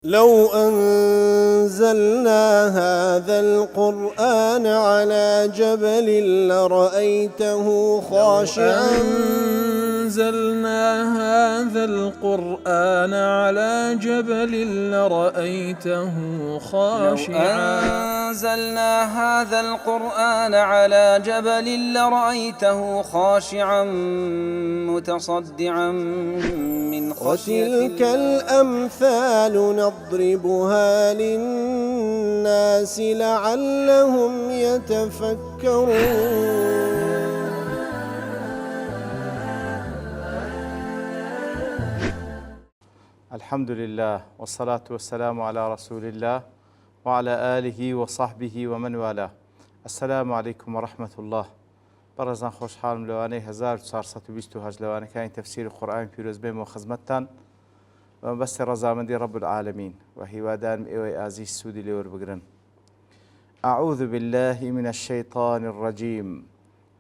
لو أنزلنا هذا القرآن على جبل لرأيته خاشعا أنزلنا هذا القرآن على جبل لرأيته خاشعا أنزلنا هذا القرآن على جبل لرأيته خاشعا متصدعا من خشية وتلك الأمثال نضربها للناس لعلهم يتفكرون. الحمد لله والصلاة والسلام على رسول الله وعلى آله وصحبه ومن والاه. السلام عليكم ورحمة الله. بەڕێزان خۆشحاڵم لەوانەی 1428 لەوانەکانی تەفسیری قورئانی پیرۆز بێمەوە خزمەتتان بەستی ڕەزامەندی رب العالمین و هیوادارم ئێوەی ئازیز سوودی لێ وەربگرن. أعوذ بالله من الشيطان الرجيم.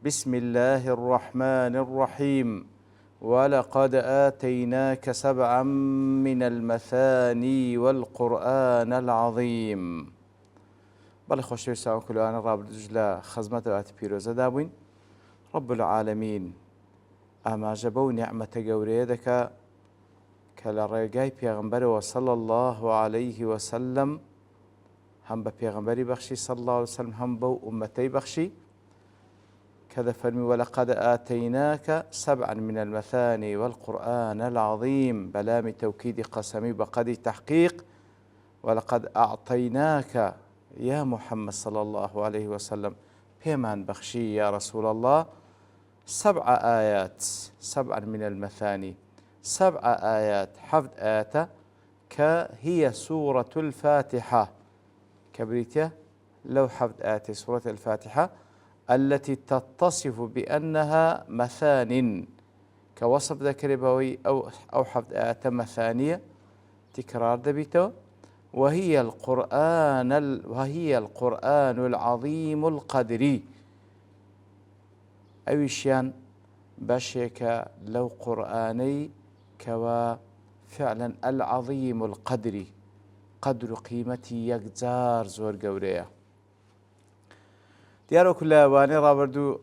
بسم الله الرحمن الرحيم. ولقد آتيناك سبعا من المثاني والقرآن العظيم. بەڵێ خۆشەویستان کولوانە ڕابردوش لە خزمەتەوەتی پیرۆزەدا بووین. رب العالمین ئاماژە بەو نیعمەتە گەورەیە دەکا کە لە ڕێگای پێغەمبەرەوە صلی الله عليه وسلم هەم بە پێغەمبەری بەخشی صلی الله عليه وسلم هەم بەو ئومەتەی بەخشی کە دەفەرمی وەلەقەد ئاتەیناکە سەبعا من المەثانی والقورآن العظیم بەلامی تەوکیدی قەسەمی بە قەدی تەحقیق وەلەقەد ئەعطەیناکە يا محمد صلى الله عليه وسلم بيمان بخشي يا رسول الله 7 آيات 7 من المثاني 7 آيات حفظ آيات كهي سورة الفاتحة كبريتيا لو حفظ آيات سورة الفاتحة التي تتصف بأنها مثان كوصف ذكر بوي أو حفظ آيات مثانية تكرار دبيتو وهي القرآن العظيم القدري أويشيان باشيك لو قرآني كوا فعلا العظيم القدري قدر قيمتي يكزار زور قوريا ديارو كل واني رابردو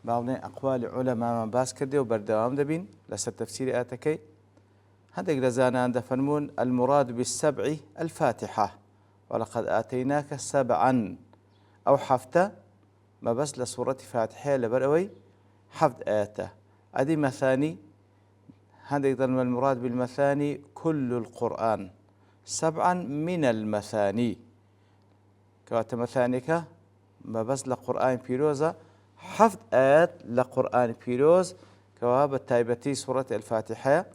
بعضني أقوال علماء من باس كردي وبردوام دبين لسا تفسير آتكي هذا لزانا دفرمون المراد بالسبع الفاتحة ولقد آتيناك سبعا أو حفته ما بس لسورة فاتحة لبروي حفظ آياته هذه مثاني هذا أيضا المراد بالمثاني كل القرآن 7 من المثاني كوات مثانيك ما بس لقرآن بيروزة حفظ آيات لقرآن بيروز كواب التايبتي سورة الفاتحة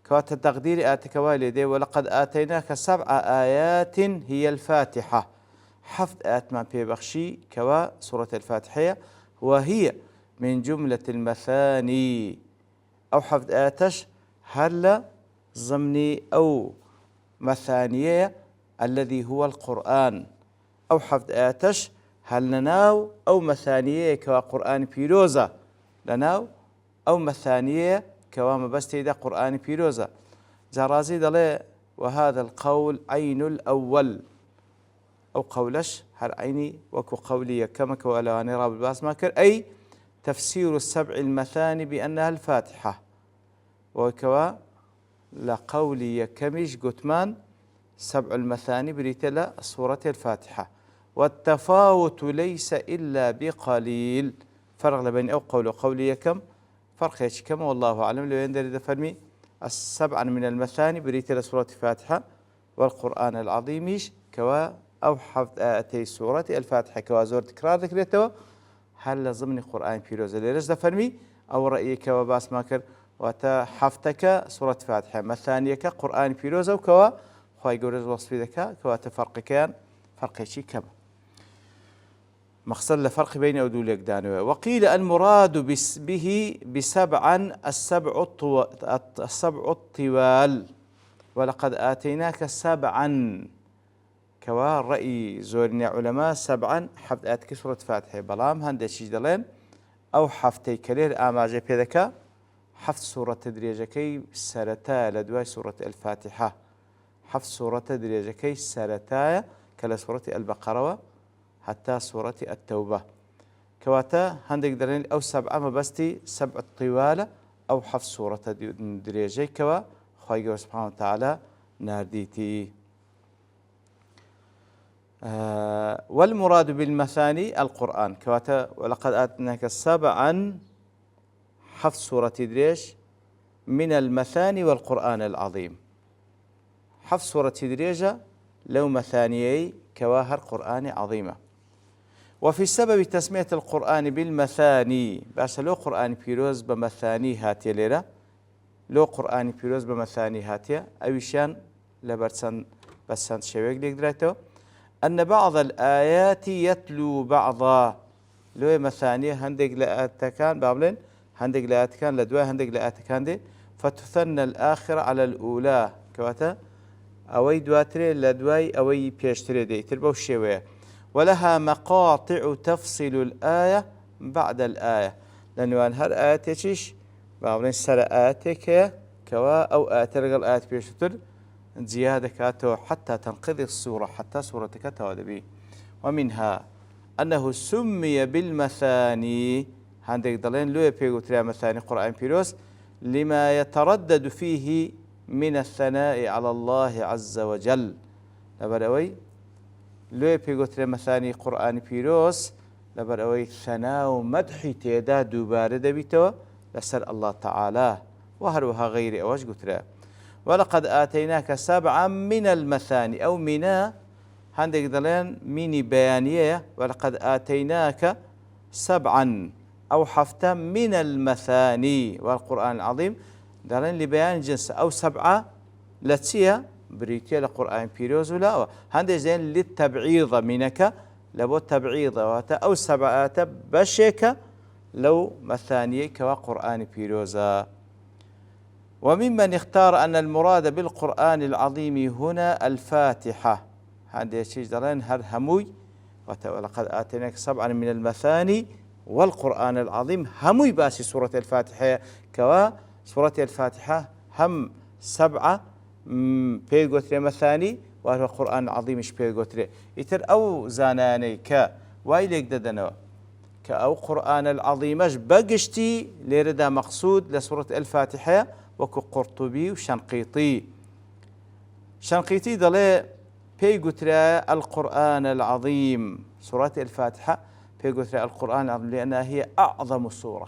كوات التقدير آتك والدي ولقد آتيناك 7 آيات هي الفاتحة حفظ آيات ما بيبخشي كوا سورة الفاتحة وهي من جملة المثاني أو حفظ آياتش هل ضمني أو مثانية الذي هو القرآن أو حفظ آياتش هل لناو أو مثانية كوا قرآن بيروزة لناو أو مثانية كوام بستيدا قرآن بيروزة جرازي دلي وهذا القول عين الأول أو قولش هر عيني وكو قولي كما كوالواني راب الباس ماكر أي تفسير السبع المثاني بأنها الفاتحة وكوا لقولي كميش قتمان 7 المثاني بريتلا سورة الفاتحة والتفاوت ليس إلا بقليل فرق لبين أو قول وقولي كم فرق كما والله أعلم لو يندر إذا فرمي 7 من المثاني بريت سورة الفاتحة والقرآن العظيم كوا أو حفظ آياتي سورة الفاتحة كوا زور تكرار ذكرته هل ضمن قرآن بيروز ليرز فرمي أو رأيك وباس ماكر وتحفتك سورة الفاتحة مثانيك قرآن بيروز وكوا خواي جورز وصفي ذكاء كوا تفرق كان فرق شيء كما مقصد لفرق بين أودوليك دانوي وقيل المراد به بسبعا السبع الطوال ولقد آتيناك 7 كوا رأي زورني علماء 7 حفظ آيات كسورة فاتحة بلام هندي شجدلين أو حفتي كلير آماجي بيدكا حفظ سورة تدريجكي سرتا لدواي سورة الفاتحة حفظ سورة دريجكي سرتايا كلا سورة البقرة حتى سورة التوبة كواتا هندك درين أو 7 مبستي 7 طوالة أو حفظ سورة دريجي كوا خواهي سبحانه وتعالى نارديتي. والمراد بالمثاني القرآن كواتا ولقد آتيناك 7 حفظ سورة دريج من المثاني والقرآن العظيم. حفظ سورة دريجة لو مثانيي كواهر قرآن عظيمة. وفي سبب تسمية القرآن بالمثاني باش لو قرآن بيروز بمثاني هاتية ليرة لو قرآن بيروز بمثاني هاتية أويشان لبرسان بسان شويق ليك دريتو أن بعض الآيات يتلو بعضا لو مثانية هندق لآتكان بابلين هندق لآتكان لدواء هندق لآتكان دي فتثنى الآخر على الأولى كواتا أوي دواتري لدواي أوي بيشتري دي تربو الشوية. ولها مقاطع تفصل الآية بعد الآية لأنه هر آية تشيش بابلين سر آياتك كوا أو آيات رجل آيات بيشتر زيادة كاتو حتى تنقذ السورة حتى سورتك توادبي. ومنها أنه سمي بالمثاني عندك دلين لو بيقول مثاني قرآن بيروس لما يتردد فيه من الثناء على الله عز وجل لبروي لو بيقول مثاني قرآن بيروس لبروي ثناء ومدح تيدا دوباره دبيتو لسر الله تعالى وهروها غير أوش قلت. ولقد آتيناك 7 من المثاني أو منا عندك دلين ميني بيانية ولقد آتيناك 7 أو حفتا من المثاني والقرآن العظيم دلين لبيان جنس أو 7 لتسيا بريتيا لقرآن بيروز ولا عندك زين للتبعيض منك لبو التبعيض أو 7 بشيك لو مثانيك وقرآن بيروزا. وممن اختار أن المراد بالقرآن العظيم هنا الفاتحة عندي شيء دلين هر هموي ولقد آتيناك 7 من المثاني والقرآن العظيم هموي باسي سورة الفاتحة كوا سورة الفاتحة هم 7 بيغوتري مثاني وهو القرآن العظيم ايش بيغوتري يتر أو زاناني وايليك ددنو كأو قرآن العظيمش بقشتي ليردا مقصود لسورة الفاتحة وكو قرطبي وشنقيطي. شنقيطي دلي بيغوتري القرآن العظيم سورة الفاتحة بيغوتري القرآن العظيم لأنها هي أعظم سورة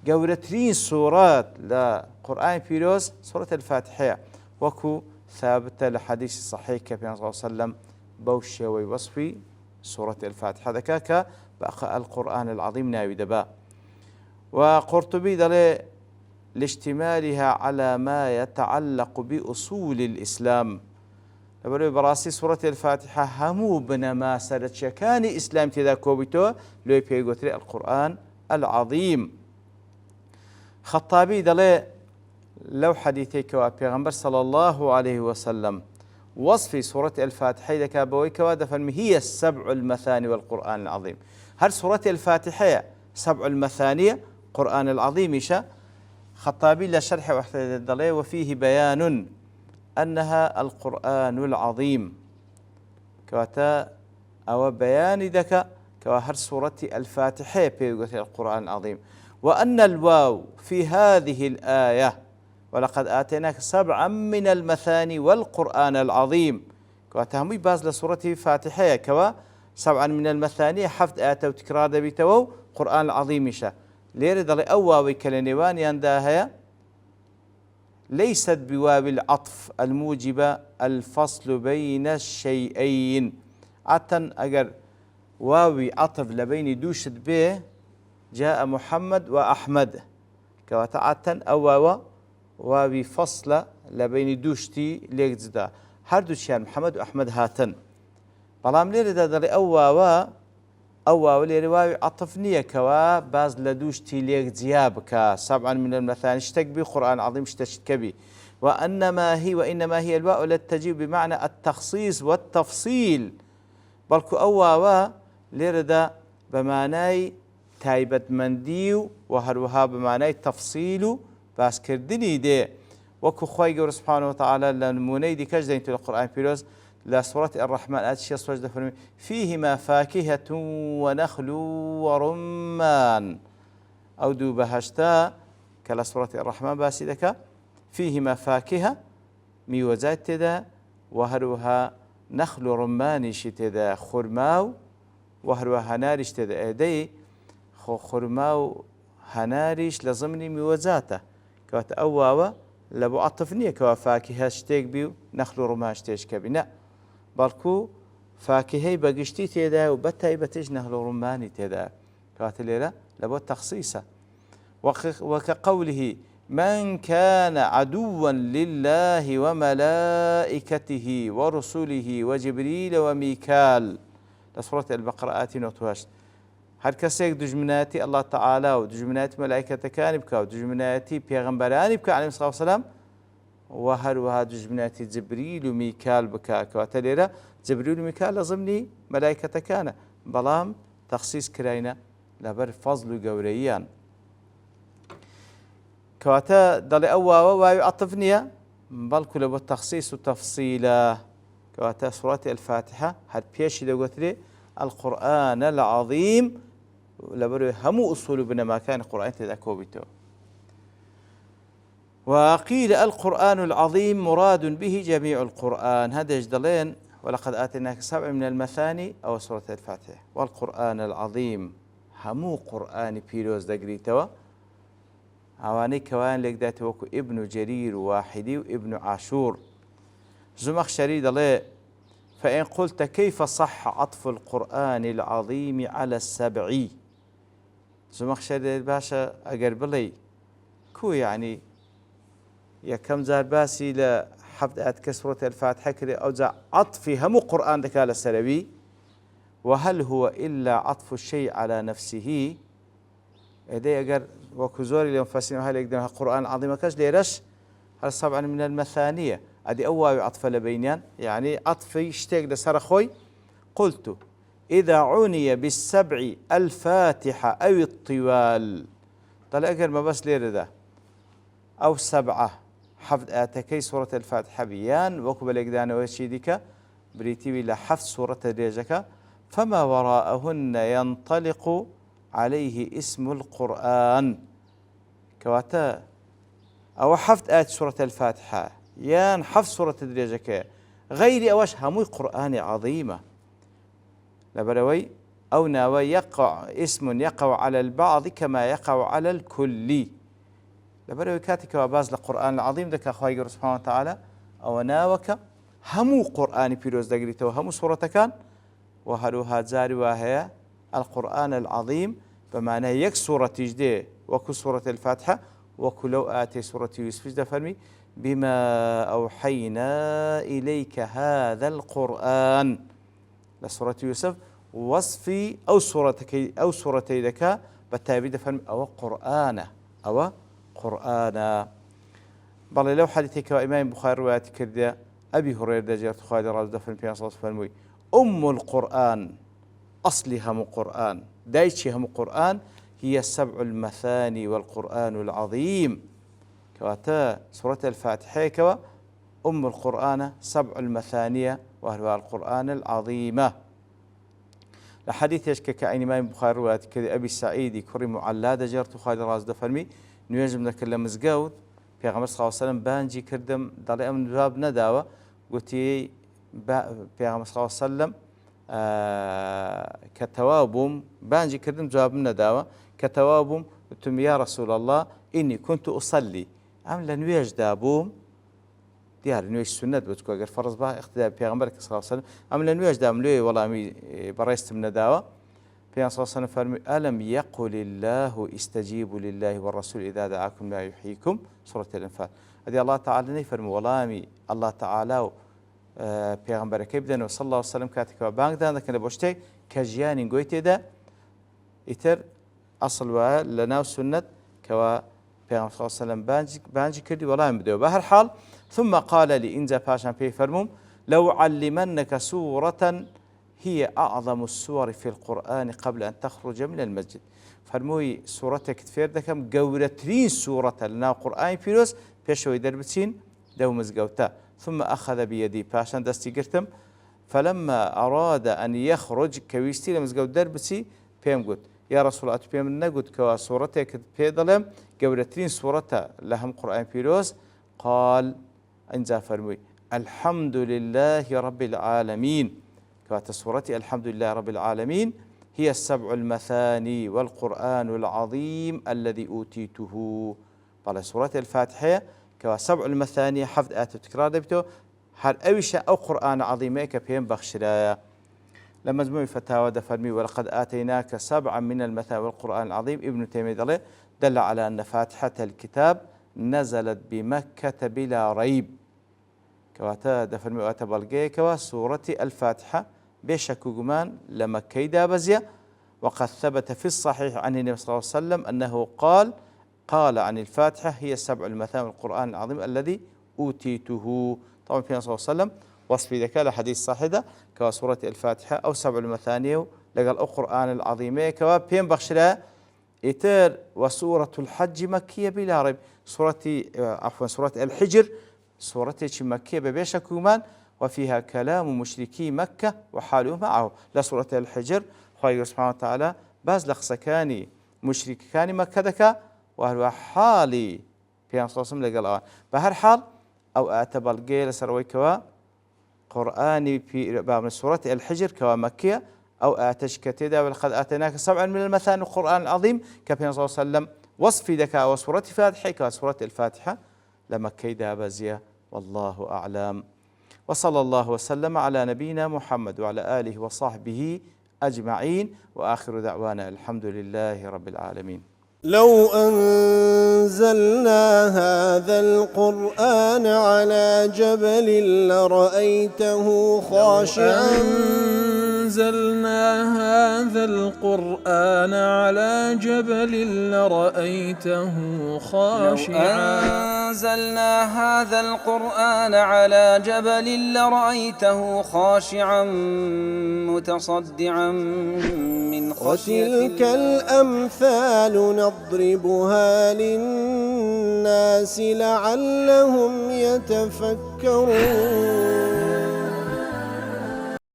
قورترين سورات لقرآن بيروز سورة الفاتحة وكو ثابتة لحديث الصحيح كبير صلى الله عليه وسلم بوشي ويوصفي سورة الفاتحة ذكاك بقى القرآن العظيم ناوي دبا. وقرطبي دلي لاشتمالها على ما يتعلق بأصول الإسلام لبرو براسي سورة الفاتحة همو بنما سرت شكان إسلام تذا كوبيتو لو بيغوتري القرآن العظيم. خطابي دلي لو حديثيك وبيغمبر صلى الله عليه وسلم وصف سورة الفاتحة إذا كابويك ودفن هي 7 المثاني والقرآن العظيم. هل سورة الفاتحة 7 المثاني قرآن العظيم إيشا خطابي لشرح وحدة الدليل وفيه بيان أنها القرآن العظيم كواتا أو بيان ذكا كواهر سورة الفاتحة بيقول القرآن العظيم. وأن الواو في هذه الآية ولقد آتيناك 7 من المثاني والقرآن العظيم كواتا همي باز لسورة الفاتحة كوا 7 من المثاني حفظ آيات وتكرار دبيتو قرآن العظيم إيشا ليرد لي أواوي كالنيوان ينداها ليست بواو العطف الموجبة الفصل بين الشيئين عتن أجر واوي عطف لبين دوشت به جاء محمد وأحمد كواتعتن أو واوي فصل لبين دوشتي ليكزدا هردو شان محمد وأحمد هاتن بلام ليرد لي أو لرواية عطفنية كوا باز لدوش تيليك زيابك 7 من المثاني اشتك بي قرآن عظيم اشتك بي. وإنما هي الواو التي تجيب بمعنى التخصيص والتفصيل بلكو أو لردا بمعنى تايبت منديو وهروها بمعنى تفصيل باز كردني دي. وەکو خی گەورە سبحانه وتعالى لە نمونەی دیکەش دەین لە قورئانی پیرۆز لە سوورەتی الرحمن ئاەتی 6 دەفەرمێ فیهما فاکهة ونخل ورمان ئەو دوو بەهەشتا کە لە سوورەتی الرحمن باسی دەکا فیهما فاکهة میوەجات تێدا و هەروەها نەخل و ڕمانیشی تێدا خورما و هەروەها هەناریش تێدا ئێدەی خۆ خورما و هەناریش لە زمنی میوەجاتە کەواتە ئەو واوە لە بۆ عەتف نییە کەوا فاکهە شتێک بی و نەخل و ڕۆمان شتێشکە بی نە بەڵکو فاکهەی بەگشتی تێدایە و بەتایبەتیش نەخل و ڕۆمانی تێدایە کەواتە لێرە لە بۆ تەخسیسە وەکە قەوله من كان عدوا لله وملائكته ورسله وجبريل وميكال لسورة البقرة آتي نوتوهاش هر کەسێک دژمنایەتی الله تعالى و دژمنایەتی مەلایکەتەکانی بکە و دژمنایەتی پێغەمبەرانی بکە عەلەیهیمۇ الصلاة والسلام و هەروەها دژمنایەتی جبریل و میکال بکە کەواتە لێرە جبریل و میکال لە ضمنی مەلایکەتەکانە بەڵام تەخسیس کراینە لەبەر فەزڵ و گەورەییان کەواتە دەڵێ ئەو واوە واوی عەتف نییە بەڵکو لە بۆ تەخسیس و تەفسیلە کەواتە سوورەتی الفاتحە هەر پێشی دەگوترێ القرآن العظيم لبروي همو أصول بنماكان القرآن تذكوبته وقيل القرآن العظيم مراد به جميع القرآن هذا يجدلين ولقد آتيناك 7 من المثاني أو سورة الفاتحة والقرآن العظيم همو قرآن بيروز دقريتوا عواني كوان لك ذات وكو ابن جرير واحدي وابن عاشور زمخشري دلي فإن قلت كيف صح عطف القرآن العظيم على السبع زمخشري الباشا أقر بلي كو يعني يا كم زار باسي لحفظ آيات كسورة الفاتحة كري أو زا عطفي همو قرآن دكا للسلبي وهل هو إلا عطف الشيء على نفسه إذا أقر وكزوري اليوم فاسين وهل يقدر القرآن العظيم كاش ليرش هل 7 من المثانية أدي أواوي عطف لبينيان يعني عطفي اشتاق لسر خوي قلت إذا عني بالسبع الفاتحة أو الطوال طلع أقر ما بس لير ذا أو 7 حفظ آتكي سورة الفاتحة بيان وكبل إقدان ويشيدك بريتيوي لحفظ سورة الريجك فما وراءهن ينطلق عليه اسم القرآن كواتا أو حفظ آيات سورة الفاتحة يان حفظ سورة الدريجة غير أوش هموي قرآن عظيمة لبروي أو ناوي يقع اسم يقع على البعض كما يقع على الكل لبروي كاتك وباز القرآن العظيم ذكا خواهي سبحانه وتعالى أو ناوك همو قرآن بيروز دقريته وهمو سورة كان وهلوها زاري وهي القرآن العظيم بمعنى يك سورة جدي وكو سورة الفاتحة وكلو آتي سورة يوسف دفرمي بما أوحينا إليك هذا القرآن لسورة يوسف وصفي أو سورتي ذكاء بالتابي دفرمي أو قرآن بل لو حديثك وإمام بخاري رواية كردة أبي هريرة دجرت خالد راز دفرمي في صلى الله أم القرآن أصلها هم قرآن دايتشي هم قرآن هي 7 المثاني والقرآن العظيم كواتا سورة الفاتحة كوا أم القرآن 7 المثانية وهو القرآن العظيمة لحديث يشكى كأين إمام بخاري رواية كذا أبي سعيد كريم على دجرت خالد راز دفرمي نيجم نكلم مزجود في غمر صلى الله عليه وسلم بانجي كردم ضلي أمن جواب نداوة قلتي في غمر صلى الله عليه وسلم كتوابم بانجي كردم جواب نداوة كتوابم قلتم يا رسول الله إني كنت أصلي أم لنويج دابوم ديار نويج سنة بتكو أجر فرض بها اقتداء بيغمبرك صلى الله عليه وسلم أم لنويج دام لوي والله مي بريست من نداوة في صلى الله عليه وسلم فرمي ألم يقل الله استجيبوا لله والرسول إذا دعاكم لا يحييكم سورة الأنفال هذه الله تعالى نفرمي والله مي الله تعالى پیغمبر كيبدن وصلى الله عليه وسلم كاتك وبانك دان لكن بوشتي كجيان قويتي دا إتر أصل وها لنا السنة كوا پیغمبر صلى الله عليه وسلم بانجي كردي والله بدو بهر حال ثم قال لي إنزا باشان في فرموم لو علمنك سورة هي أعظم السور في القرآن قبل أن تخرج من المسجد فەرمووی سوورەتێکت فێر دەکەم گەورەترین سوورەتە لەناو قورئانی پیرۆز پێشەوەی دەربچین دەو مزگەوتە ثم أخذ بيدي پاشان دەستی گرتم فلما أراد أن يخرج كويستي لمزگەوت دەربچی پێم گوت یا رسول الله پێم نەگوت کەوا سوورەتێکت پێ دەڵێم گەورەترین سوورەتە لە هەم قورئانی پیرۆز قال ئەنجا فەرمووی الحمد لله رب العالمين كواتە سوورەتی الحمد لله رب العالمين هي السبع المثاني والقرآن العظيم الذي أوتيته بەڵێ سوورەتی الفاتحەیە كوا سبع المثاني حفظ آيات تكرار دەبێتەوە هەر ئەویشە ئەو قورئانە عەظیمەیە کە پێم بەخشرایە لە مەجموعی فتاوى دەفەرمی ولقد آتيناك سبعا من المثاني والقرآن العظيم ابن تيمية دەڵێ دل على أن فاتحة الكتاب نزلت بمكة بلا ريب كواتا دەفەرمی واتە بەڵگەیەکەوە سوورەتی الفاتحة بێشەک و گومان لە مەکەی دابەزیە وقد ثبت في الصحيح عن النبي صلى الله عليه وسلم أنه قال عن الفاتحة هي سبع المثاني والقرآن العظيم الذي أوتيته طبعا في صلى الله عليه وسلم وصف ذكاء لحديث صحيح كسورة الفاتحة أو سبع المثاني لقال القرآن العظيم كوا بين بخشرة إتر وسورة الحج مكية بلا ريب سورة الحجر سورة مكية ببيشة كومان وفيها كلام مشركي مكة وحالهم معه لا سورة الحجر خالق سبحانه وتعالى باز لخسكاني مشركاني مكة دكا وهو حالي في أنصاصهم لقال بهر حال أو أعتبر الجيل سروي كوا قرآني في باب سورة الحجر كوا مكية أو أعتشكتدا ولقد آتيناك سبعا من المثاني القرآن العظيم كبين صلى الله عليه وسلم وصف ذكاء وسورة فاتحة كسورة الفاتحة لمكي دابزية والله أعلم وصلى الله وسلم على نبينا محمد وعلى آله وصحبه أجمعين وآخر دعوانا الحمد لله رب العالمين. لو أنزلنا هذا القرآن على جبل لرأيته خاشعا أنزلنا هذا القرآن على جبل لرأيته خاشعا أنزلنا هذا القرآن على جبل لرأيته خاشعا متصدعا من خشية وتلك الأمثال نضربها للناس لعلهم يتفكرون